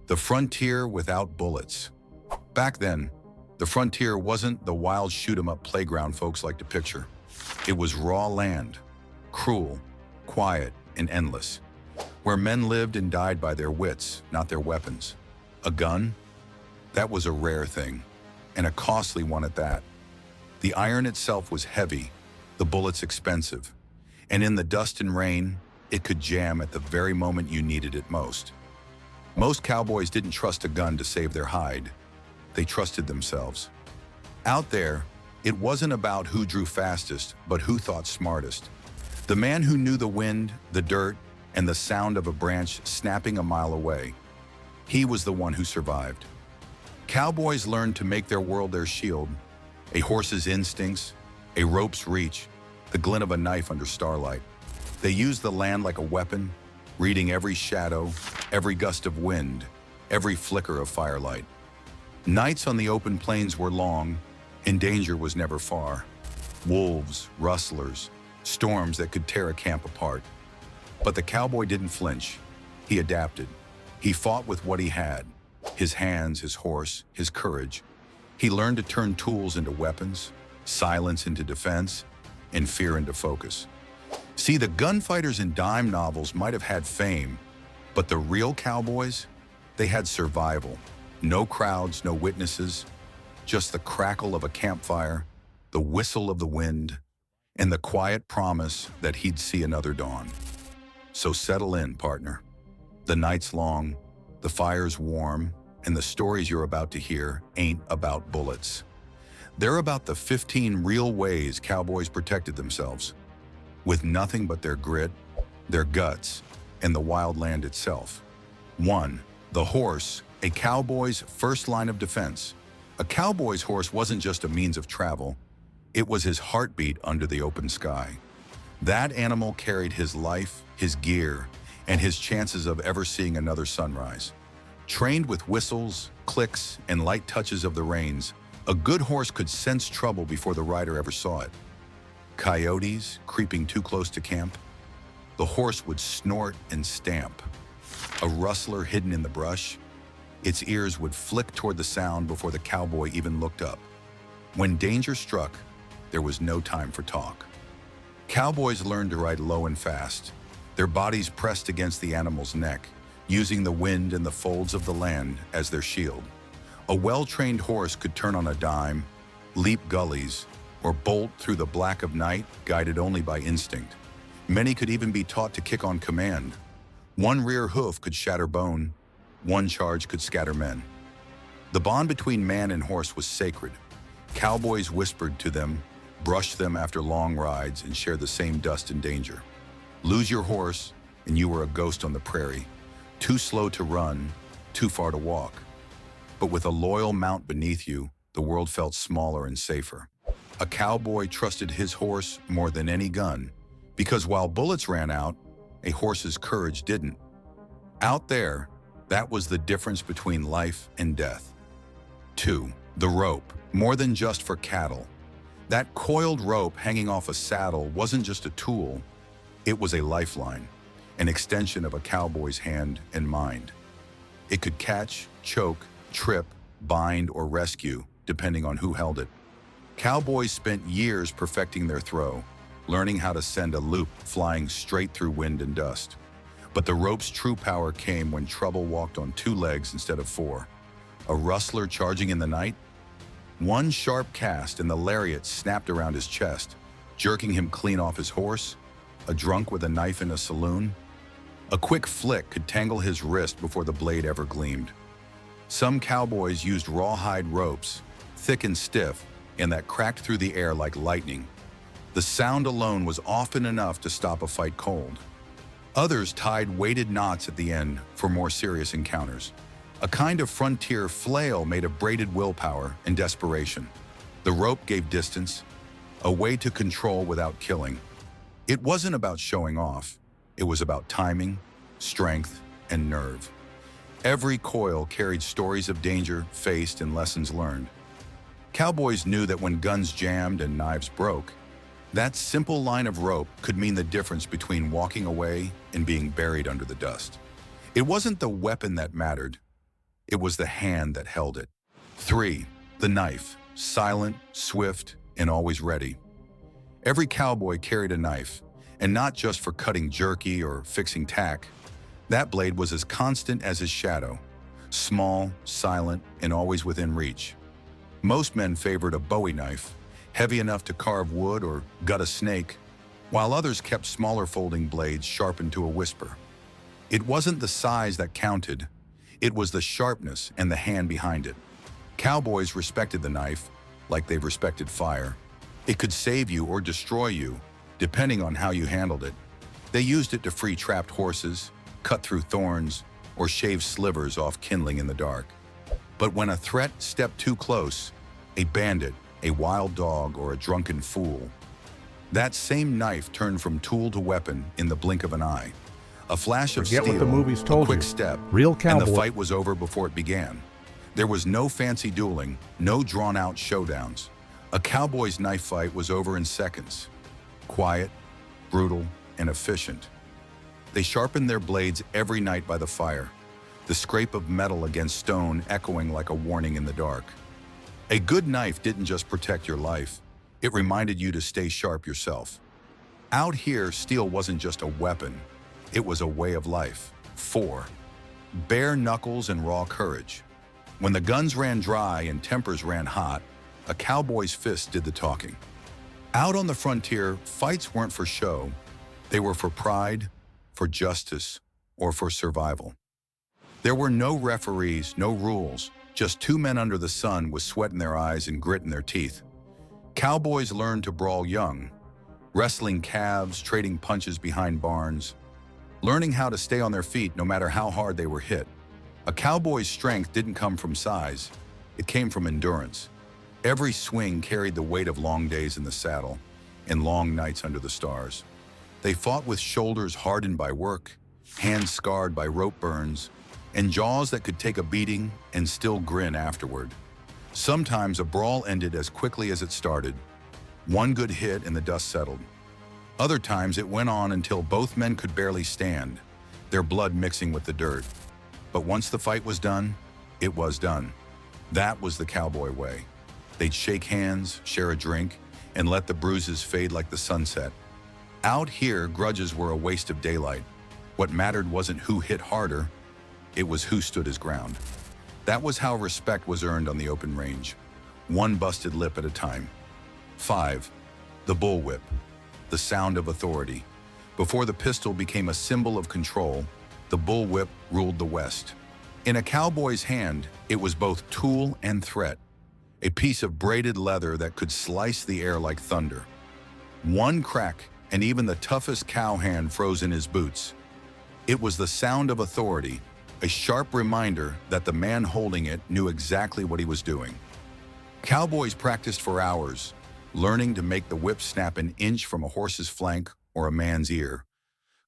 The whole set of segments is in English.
The frontier without bullets. Back then, the frontier wasn't the wild shoot-'em-up playground folks like to picture. It was raw land, cruel, quiet, and endless, where men lived and died by their wits, not their weapons. A gun? That was a rare thing, and a costly one at that. The iron itself was heavy, the bullets expensive, and in the dust and rain, it could jam at the very moment you needed it most. Most cowboys didn't trust a gun to save their hide. They trusted themselves. Out there, it wasn't about who drew fastest, but who thought smartest. The man who knew the wind, the dirt, and the sound of a branch snapping a mile away. He was the one who survived. Cowboys learned to make their world their shield. A horse's instincts, a rope's reach, the glint of a knife under starlight. They used the land like a weapon, reading every shadow, every gust of wind, every flicker of firelight. Nights on the open plains were long, and danger was never far. Wolves, rustlers, storms that could tear a camp apart. But the cowboy didn't flinch. He adapted. He fought with what he had. His hands, his horse, his courage. He learned to turn tools into weapons, silence into defense, and fear into focus. See, the gunfighters in dime novels might have had fame, but the real cowboys, they had survival. No crowds, no witnesses, just the crackle of a campfire, the whistle of the wind, and the quiet promise that he'd see another dawn. So settle in, partner. The night's long, the fire's warm, and the stories you're about to hear ain't about bullets. They're about the 15 real ways cowboys protected themselves, with nothing but their grit, their guts, and the wild land itself. 1. The horse, a cowboy's first line of defense. A cowboy's horse wasn't just a means of travel, it was his heartbeat under the open sky. That animal carried his life, his gear, and his chances of ever seeing another sunrise. Trained with whistles, clicks, and light touches of the reins, a good horse could sense trouble before the rider ever saw it. Coyotes creeping too close to camp, the horse would snort and stamp. A rustler hidden in the brush, its ears would flick toward the sound before the cowboy even looked up. When danger struck, there was no time for talk. Cowboys learned to ride low and fast, their bodies pressed against the animal's neck, using the wind and the folds of the land as their shield. A well-trained horse could turn on a dime, leap gullies, or bolt through the black of night, guided only by instinct. Many could even be taught to kick on command. One rear hoof could shatter bone, one charge could scatter men. The bond between man and horse was sacred. Cowboys whispered to them, brushed them after long rides, and shared the same dust and danger. Lose your horse, and you were a ghost on the prairie, too slow to run, too far to walk. But with a loyal mount beneath you, the world felt smaller and safer. A cowboy trusted his horse more than any gun, because while bullets ran out, a horse's courage didn't. Out there, that was the difference between life and death. 2. The rope, more than just for cattle. That coiled rope hanging off a saddle wasn't just a tool, it was a lifeline, an extension of a cowboy's hand and mind. It could catch, choke, trip, bind, or rescue, depending on who held it. Cowboys spent years perfecting their throw, learning how to send a loop flying straight through wind and dust. But the rope's true power came when trouble walked on 2 legs instead of 4. A rustler charging in the night? One sharp cast and the lariat snapped around his chest, jerking him clean off his horse. A drunk with a knife in a saloon? A quick flick could tangle his wrist before the blade ever gleamed. Some cowboys used rawhide ropes, thick and stiff, and that cracked through the air like lightning. The sound alone was often enough to stop a fight cold. Others tied weighted knots at the end for more serious encounters. A kind of frontier flail made of braided willpower and desperation. The rope gave distance, a way to control without killing. It wasn't about showing off. It was about timing, strength, and nerve. Every coil carried stories of danger faced and lessons learned. Cowboys knew that when guns jammed and knives broke, that simple line of rope could mean the difference between walking away and being buried under the dust. It wasn't the weapon that mattered, It was the hand that held it. 3. The knife, silent, swift, and always ready. Every cowboy carried a knife, and not just for cutting jerky or fixing tack. That blade was as constant as his shadow, small, silent, and always within reach. Most men favored a Bowie knife, heavy enough to carve wood or gut a snake, while others kept smaller folding blades sharpened to a whisper. It wasn't the size that counted, it was the sharpness and the hand behind it. Cowboys respected the knife like they respected fire. It could save you or destroy you, depending on how you handled it. They used it to free trapped horses, cut through thorns, or shave slivers off kindling in the dark. But when a threat stepped too close, a bandit, a wild dog, or a drunken fool, that same knife turned from tool to weapon in the blink of an eye. A flash of steel, what the movies told a quick you. step, Real and cowboy. the fight was over before it began. There was no fancy dueling, no drawn-out showdowns. A cowboy's knife fight was over in seconds. Quiet, brutal, and efficient. They sharpened their blades every night by the fire, the scrape of metal against stone echoing like a warning in the dark. A good knife didn't just protect your life, it reminded you to stay sharp yourself. Out here, steel wasn't just a weapon, it was a way of life. 4. Bare knuckles and raw courage. When the guns ran dry and tempers ran hot, a cowboy's fist did the talking. Out on the frontier, fights weren't for show. They were for pride, for justice, or for survival. There were no referees, no rules, just two men under the sun with sweat in their eyes and grit in their teeth. Cowboys learned to brawl young, wrestling calves, trading punches behind barns, learning how to stay on their feet no matter how hard they were hit. A cowboy's strength didn't come from size, it came from endurance. Every swing carried the weight of long days in the saddle and long nights under the stars. They fought with shoulders hardened by work, hands scarred by rope burns, and jaws that could take a beating and still grin afterward. Sometimes a brawl ended as quickly as it started. One good hit and the dust settled. Other times it went on until both men could barely stand, their blood mixing with the dirt. But once the fight was done, it was done. That was the cowboy way. They'd shake hands, share a drink, and let the bruises fade like the sunset. Out here, grudges were a waste of daylight. What mattered wasn't who hit harder, it was who stood his ground. That was how respect was earned on the open range, one busted lip at a time. 5. The bullwhip, the sound of authority. Before the pistol became a symbol of control, the bullwhip ruled the West. In a cowboy's hand, it was both tool and threat, a piece of braided leather that could slice the air like thunder. One crack, and even the toughest cowhand froze in his boots. It was the sound of authority, a sharp reminder that the man holding it knew exactly what he was doing. Cowboys practiced for hours, learning to make the whip snap an inch from a horse's flank or a man's ear.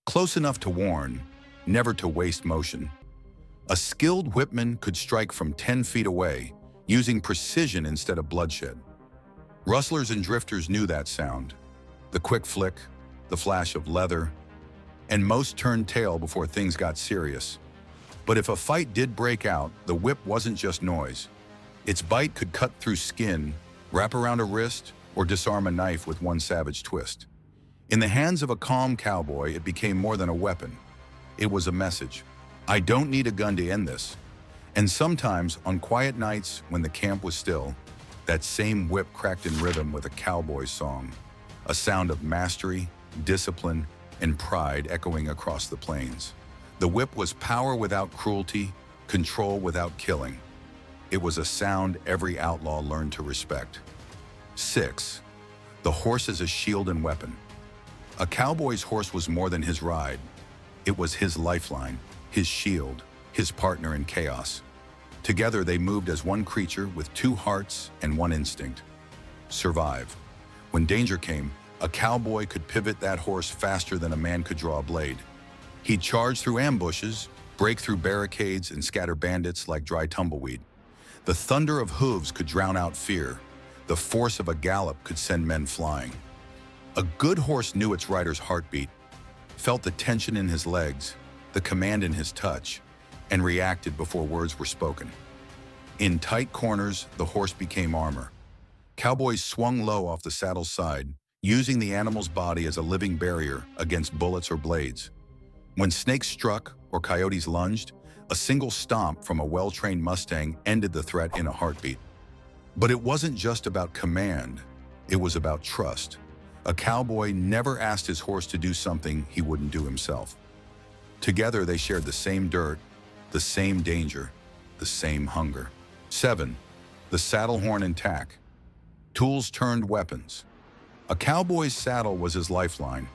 Close enough to warn, never to waste motion. A skilled whipman could strike from 10 feet away, using precision instead of bloodshed. Rustlers and drifters knew that sound. The quick flick, the flash of leather, and most turned tail before things got serious. But if a fight did break out, the whip wasn't just noise. Its bite could cut through skin, wrap around a wrist, or disarm a knife with one savage twist. In the hands of a calm cowboy, it became more than a weapon. It was a message. I don't need a gun to end this. And sometimes, on quiet nights when the camp was still, that same whip cracked in rhythm with a cowboy's song, a sound of mastery, discipline, and pride echoing across the plains. The whip was power without cruelty, control without killing. It was a sound every outlaw learned to respect. 6. The horse as a shield and weapon. A cowboy's horse was more than his ride. It was his lifeline, his shield, his partner in chaos. Together they moved as one creature with two hearts and one instinct: survive. When danger came, a cowboy could pivot that horse faster than a man could draw a blade. He'd charge through ambushes, break through barricades, and scatter bandits like dry tumbleweed. The thunder of hooves could drown out fear. The force of a gallop could send men flying. A good horse knew its rider's heartbeat, felt the tension in his legs, the command in his touch, and reacted before words were spoken. In tight corners, the horse became armor. Cowboys swung low off the saddle's side, using the animal's body as a living barrier against bullets or blades. When snakes struck or coyotes lunged, a single stomp from a well-trained Mustang ended the threat in a heartbeat. But it wasn't just about command, it was about trust. A cowboy never asked his horse to do something he wouldn't do himself. Together they shared the same dirt, the same danger, the same hunger. 7. The saddle horn and tack. Tools turned weapons. A cowboy's saddle was his lifeline,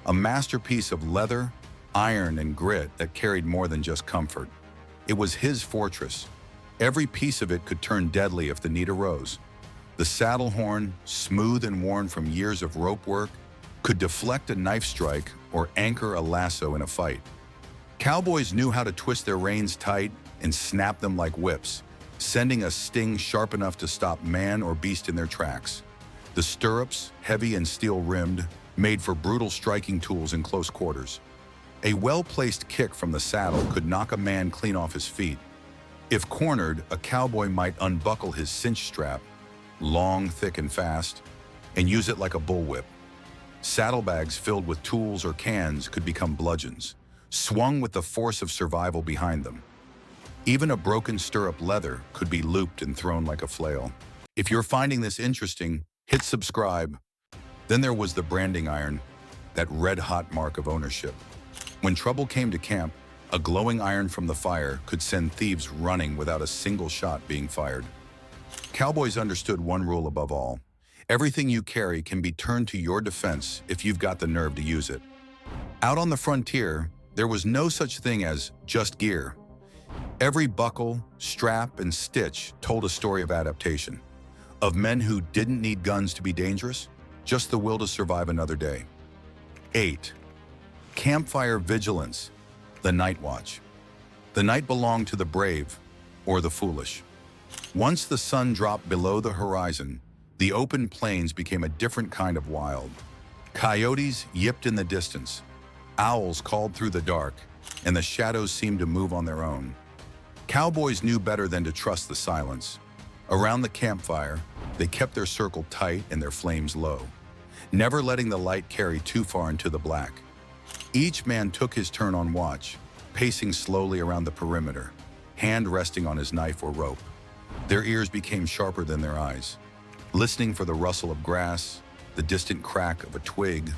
a masterpiece of leather, iron, and grit that carried more than just comfort. It was his fortress. Every piece of it could turn deadly if the need arose. The saddle horn, smooth and worn from years of rope work, could deflect a knife strike or anchor a lasso in a fight. Cowboys knew how to twist their reins tight and snap them like whips, sending a sting sharp enough to stop man or beast in their tracks. The stirrups, heavy and steel-rimmed, made for brutal striking tools in close quarters. A well-placed kick from the saddle could knock a man clean off his feet. If cornered, a cowboy might unbuckle his cinch strap, long, thick, and fast, and use it like a bullwhip. Saddlebags filled with tools or cans could become bludgeons, swung with the force of survival behind them. Even a broken stirrup leather could be looped and thrown like a flail. If you're finding this interesting, hit subscribe. Then there was the branding iron, that red-hot mark of ownership. When trouble came to camp, a glowing iron from the fire could send thieves running without a single shot being fired. Cowboys understood one rule above all. Everything you carry can be turned to your defense if you've got the nerve to use it. Out on the frontier, there was no such thing as just gear. Every buckle, strap, and stitch told a story of adaptation, of men who didn't need guns to be dangerous, just the will to survive another day. 8. Campfire vigilance, the night watch. The night belonged to the brave or the foolish. Once the sun dropped below the horizon, the open plains became a different kind of wild. Coyotes yipped in the distance, owls called through the dark, and the shadows seemed to move on their own. Cowboys knew better than to trust the silence. Around the campfire, they kept their circle tight and their flames low, never letting the light carry too far into the black. Each man took his turn on watch, pacing slowly around the perimeter, hand resting on his knife or rope. Their ears became sharper than their eyes, listening for the rustle of grass, the distant crack of a twig,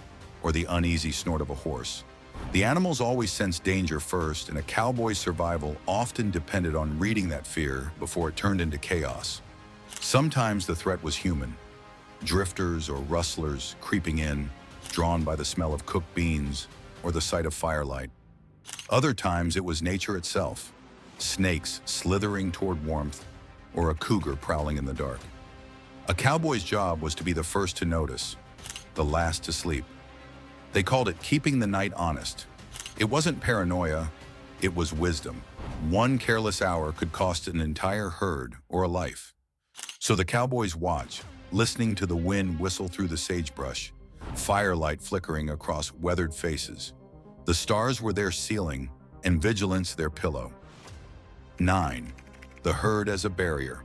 or the uneasy snort of a horse. The animals always sensed danger first, and a cowboy's survival often depended on reading that fear before it turned into chaos. Sometimes the threat was human, drifters or rustlers creeping in, drawn by the smell of cooked beans or the sight of firelight. Other times it was nature itself, snakes slithering toward warmth, or a cougar prowling in the dark. A cowboy's job was to be the first to notice, the last to sleep. They called it keeping the night honest. It wasn't paranoia, it was wisdom. One careless hour could cost an entire herd or a life. So the cowboys watch, listening to the wind whistle through the sagebrush, firelight flickering across weathered faces. The stars were their ceiling, and vigilance their pillow. 9. The herd as a barrier.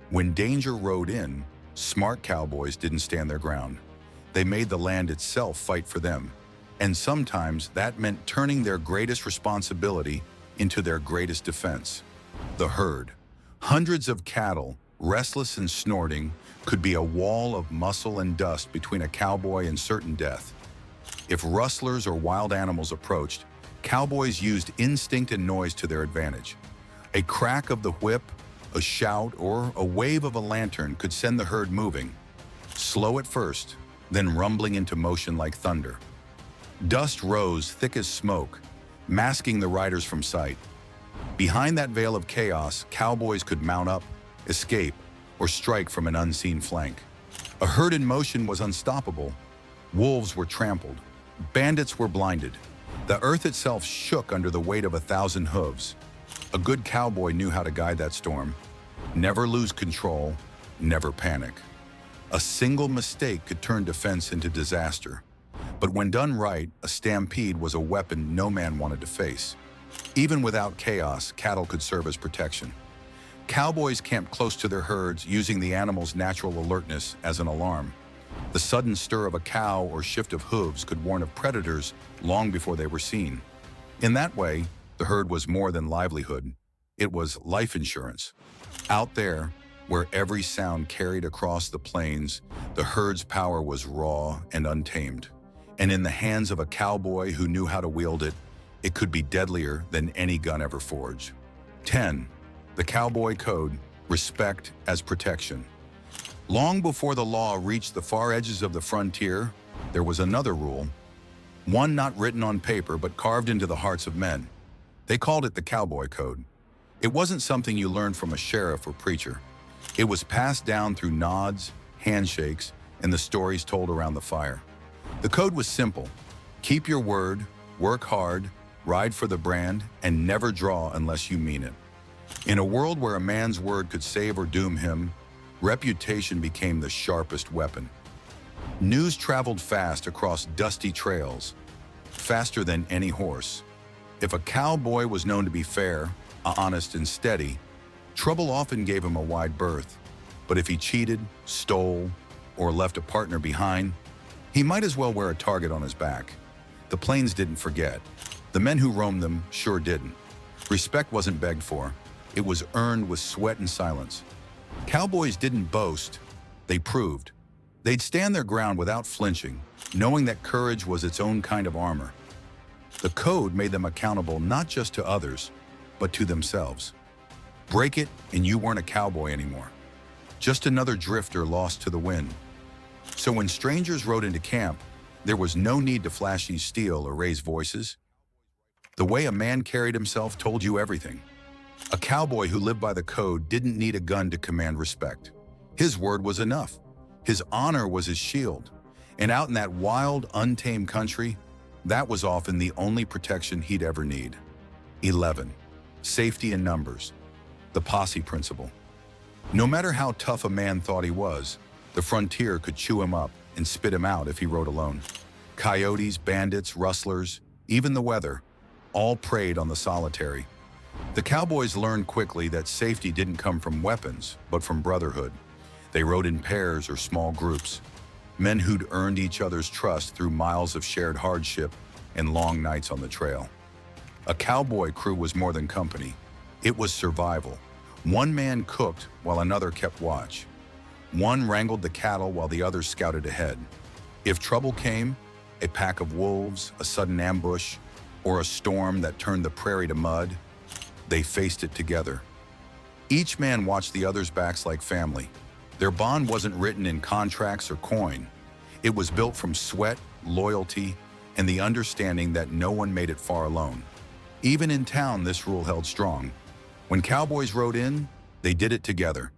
When danger rode in, smart cowboys didn't stand their ground. They made the land itself fight for them, and sometimes that meant turning their greatest responsibility into their greatest defense. The herd, hundreds of cattle, restless and snorting, could be a wall of muscle and dust between a cowboy and certain death. If rustlers or wild animals approached, cowboys used instinct and noise to their advantage. A crack of the whip, a shout, or a wave of a lantern could send the herd moving, slow at first, then rumbling into motion like thunder. Dust rose thick as smoke, masking the riders from sight. Behind that veil of chaos, cowboys could mount up, escape, or strike from an unseen flank. A herd in motion was unstoppable. Wolves were trampled. Bandits were blinded. The earth itself shook under the weight of 1,000 hooves. A good cowboy knew how to guide that storm. Never lose control, never panic. A single mistake could turn defense into disaster. But when done right, a stampede was a weapon no man wanted to face. Even without chaos, cattle could serve as protection. Cowboys camped close to their herds, using the animal's natural alertness as an alarm. The sudden stir of a cow or shift of hooves could warn of predators long before they were seen. In that way, the herd was more than livelihood. It was life insurance. Out there, where every sound carried across the plains, the herd's power was raw and untamed. And in the hands of a cowboy who knew how to wield it, it could be deadlier than any gun ever forged. 10. The Cowboy Code: Respect as Protection. Long before the law reached the far edges of the frontier, there was another rule, one not written on paper but carved into the hearts of men. They called it the Cowboy Code. It wasn't something you learned from a sheriff or preacher. It was passed down through nods, handshakes, and the stories told around the fire. The code was simple: keep your word, work hard, ride for the brand, and never draw unless you mean it. In a world where a man's word could save or doom him, reputation became the sharpest weapon. News traveled fast across dusty trails, faster than any horse. If a cowboy was known to be fair, honest, and steady, trouble often gave him a wide berth. But if he cheated, stole, or left a partner behind, he might as well wear a target on his back. The plains didn't forget. The men who roamed them sure didn't. Respect wasn't begged for. It was earned with sweat and silence. Cowboys didn't boast, they proved. They'd stand their ground without flinching, knowing that courage was its own kind of armor. The code made them accountable not just to others, but to themselves. Break it and you weren't a cowboy anymore, just another drifter lost to the wind. So when strangers rode into camp, there was no need to flashy steel or raise voices. The way a man carried himself told you everything. A cowboy who lived by the code didn't need a gun to command respect. His word was enough. His honor was his shield. And out in that wild, untamed country, that was often the only protection he'd ever need. 11. Safety in numbers. The posse principle. No matter how tough a man thought he was, the frontier could chew him up and spit him out if he rode alone. Coyotes, bandits, rustlers, even the weather, all preyed on the solitary. The cowboys learned quickly that safety didn't come from weapons, but from brotherhood. They rode in pairs or small groups, men who'd earned each other's trust through miles of shared hardship and long nights on the trail. A cowboy crew was more than company. It was survival. One man cooked while another kept watch. One wrangled the cattle while the other scouted ahead. If trouble came, a pack of wolves, a sudden ambush, or a storm that turned the prairie to mud, they faced it together. Each man watched the other's backs like family. Their bond wasn't written in contracts or coin. It was built from sweat, loyalty, and the understanding that no one made it far alone. Even in town, this rule held strong. When cowboys rode in, they did it together.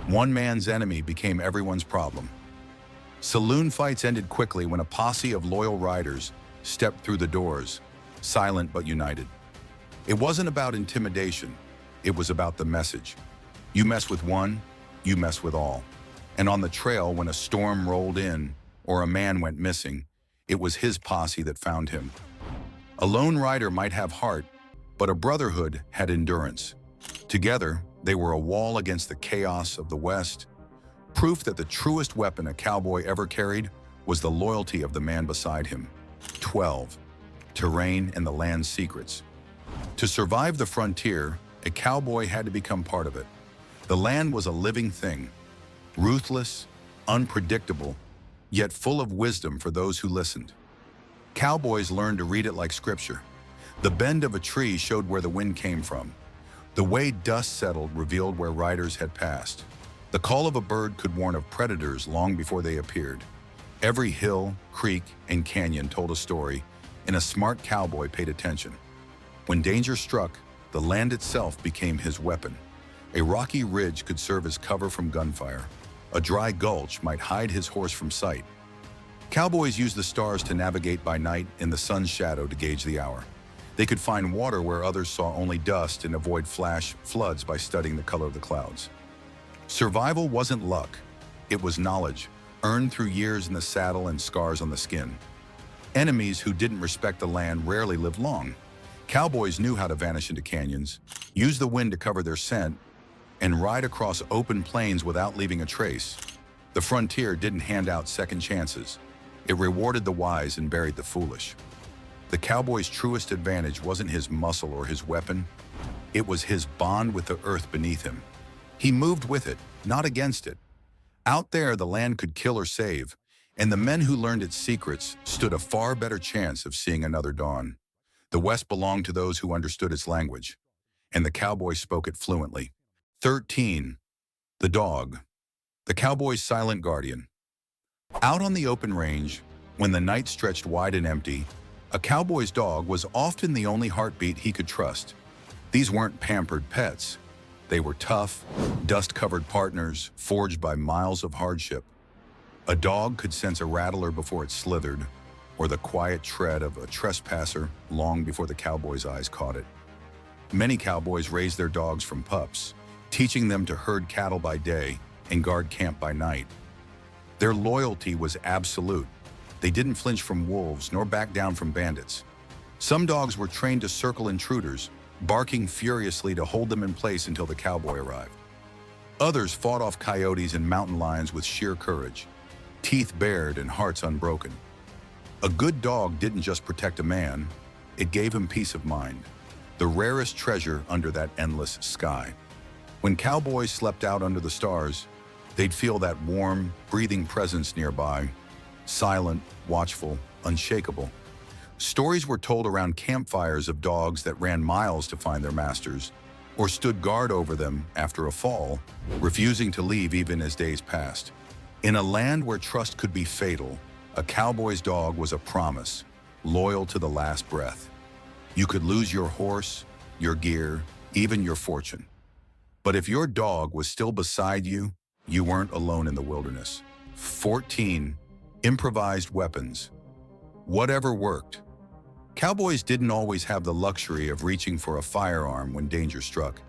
One man's enemy became everyone's problem. Saloon fights ended quickly when a posse of loyal riders stepped through the doors, silent but united. It wasn't about intimidation. It was about the message. You mess with one, you mess with all. And on the trail, when a storm rolled in or a man went missing, it was his posse that found him. A lone rider might have heart, but a brotherhood had endurance. Together, they were a wall against the chaos of the West, proof that the truest weapon a cowboy ever carried was the loyalty of the man beside him. 12. Terrain and the land's secrets. To survive the frontier, a cowboy had to become part of it. The land was a living thing, ruthless, unpredictable, yet full of wisdom for those who listened. Cowboys learned to read it like scripture. The bend of a tree showed where the wind came from. The way dust settled revealed where riders had passed. The call of a bird could warn of predators long before they appeared. Every hill, creek, and canyon told a story, and a smart cowboy paid attention. When danger struck, the land itself became his weapon. A rocky ridge could serve as cover from gunfire. A dry gulch might hide his horse from sight. Cowboys used the stars to navigate by night in the sun's shadow to gauge the hour. They could find water where others saw only dust and avoid flash floods by studying the color of the clouds. Survival wasn't luck. It was knowledge, earned through years in the saddle and scars on the skin. Enemies who didn't respect the land rarely lived long. Cowboys knew how to vanish into canyons, use the wind to cover their scent, and ride across open plains without leaving a trace. The frontier didn't hand out second chances. It rewarded the wise and buried the foolish. The cowboy's truest advantage wasn't his muscle or his weapon. It was his bond with the earth beneath him. He moved with it, not against it. Out there, the land could kill or save, and the men who learned its secrets stood a far better chance of seeing another dawn. The West belonged to those who understood its language, and the cowboy spoke it fluently. 13. The dog. The cowboy's silent guardian. Out on the open range, when the night stretched wide and empty, a cowboy's dog was often the only heartbeat he could trust. These weren't pampered pets. They were tough, dust-covered partners forged by miles of hardship. A dog could sense a rattler before it slithered, or the quiet tread of a trespasser long before the cowboy's eyes caught it. Many cowboys raised their dogs from pups, teaching them to herd cattle by day and guard camp by night. Their loyalty was absolute. They didn't flinch from wolves nor back down from bandits. Some dogs were trained to circle intruders, barking furiously to hold them in place until the cowboy arrived. Others fought off coyotes and mountain lions with sheer courage, teeth bared and hearts unbroken. A good dog didn't just protect a man, it gave him peace of mind, the rarest treasure under that endless sky. When cowboys slept out under the stars, they'd feel that warm, breathing presence nearby, silent, watchful, unshakable. Stories were told around campfires of dogs that ran miles to find their masters, or stood guard over them after a fall, refusing to leave even as days passed. In a land where trust could be fatal, a cowboy's dog was a promise, loyal to the last breath. You could lose your horse, your gear, even your fortune. But if your dog was still beside you, you weren't alone in the wilderness. 14. Improvised weapons. Whatever worked. Cowboys didn't always have the luxury of reaching for a firearm when danger struck.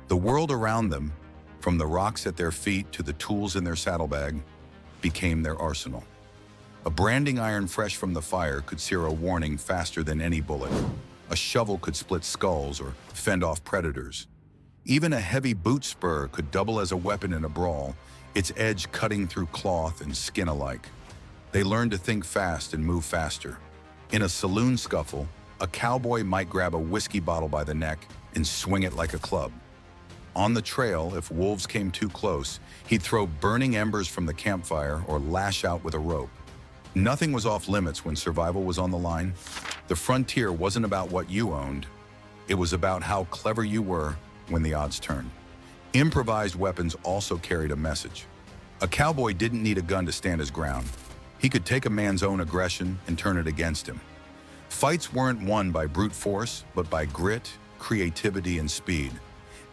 The world around them, from the rocks at their feet to the tools in their saddlebag, became their arsenal. A branding iron fresh from the fire could sear a warning faster than any bullet. A shovel could split skulls or fend off predators. Even a heavy boot spur could double as a weapon in a brawl, its edge cutting through cloth and skin alike. They learned to think fast and move faster. In a saloon scuffle, a cowboy might grab a whiskey bottle by the neck and swing it like a club. On the trail, if wolves came too close, he'd throw burning embers from the campfire or lash out with a rope. Nothing was off limits when survival was on the line. The frontier wasn't about what you owned. It was about how clever you were when the odds turned. Improvised weapons also carried a message. A cowboy didn't need a gun to stand his ground. He could take a man's own aggression and turn it against him. Fights weren't won by brute force, but by grit, creativity, and speed.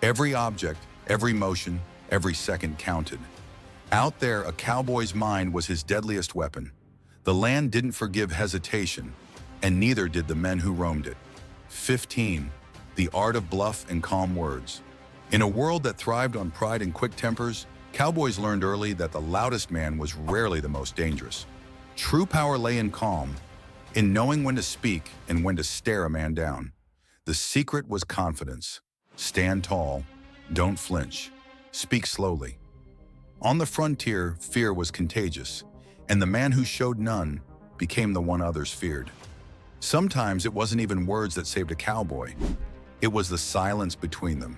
Every object, every motion, every second counted. Out there, a cowboy's mind was his deadliest weapon. The land didn't forgive hesitation, and neither did the men who roamed it. 15. The art of bluff and calm words. In a world that thrived on pride and quick tempers, cowboys learned early that the loudest man was rarely the most dangerous. True power lay in calm, in knowing when to speak and when to stare a man down. The secret was confidence. Stand tall, don't flinch, speak slowly. On the frontier, fear was contagious, and the man who showed none became the one others feared. Sometimes it wasn't even words that saved a cowboy. It was the silence between them,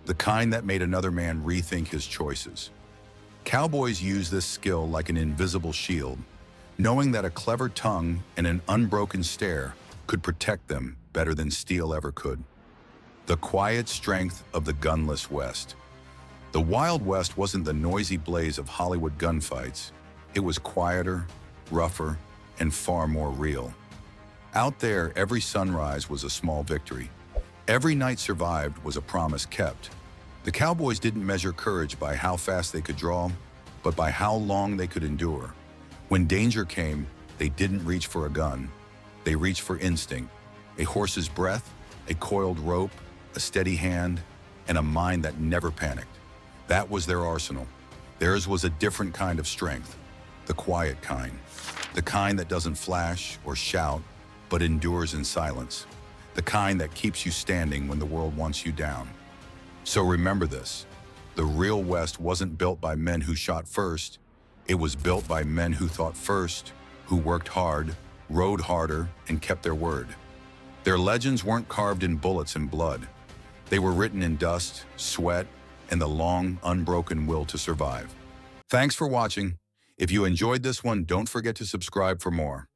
the kind that made another man rethink his choices. Cowboys use this skill like an invisible shield, knowing that a clever tongue and an unbroken stare could protect them better than steel ever could. The quiet strength of the gunless West. The Wild West wasn't the noisy blaze of Hollywood gunfights. It was quieter, rougher, and far more real. Out there, every sunrise was a small victory. Every night survived was a promise kept. The cowboys didn't measure courage by how fast they could draw, but by how long they could endure. When danger came, they didn't reach for a gun. They reached for instinct, a horse's breath, a coiled rope, a steady hand, and a mind that never panicked. That was their arsenal. Theirs was a different kind of strength, the quiet kind, the kind that doesn't flash or shout, but endures in silence. the kind that keeps you standing when the world wants you down. So remember this, the real West wasn't built by men who shot first, it was built by men who thought first, who worked hard, rode harder, and kept their word. Their legends weren't carved in bullets and blood. They were written in dust, sweat, and the long, unbroken will to survive. Thanks for watching. If you enjoyed this one, don't forget to subscribe for more.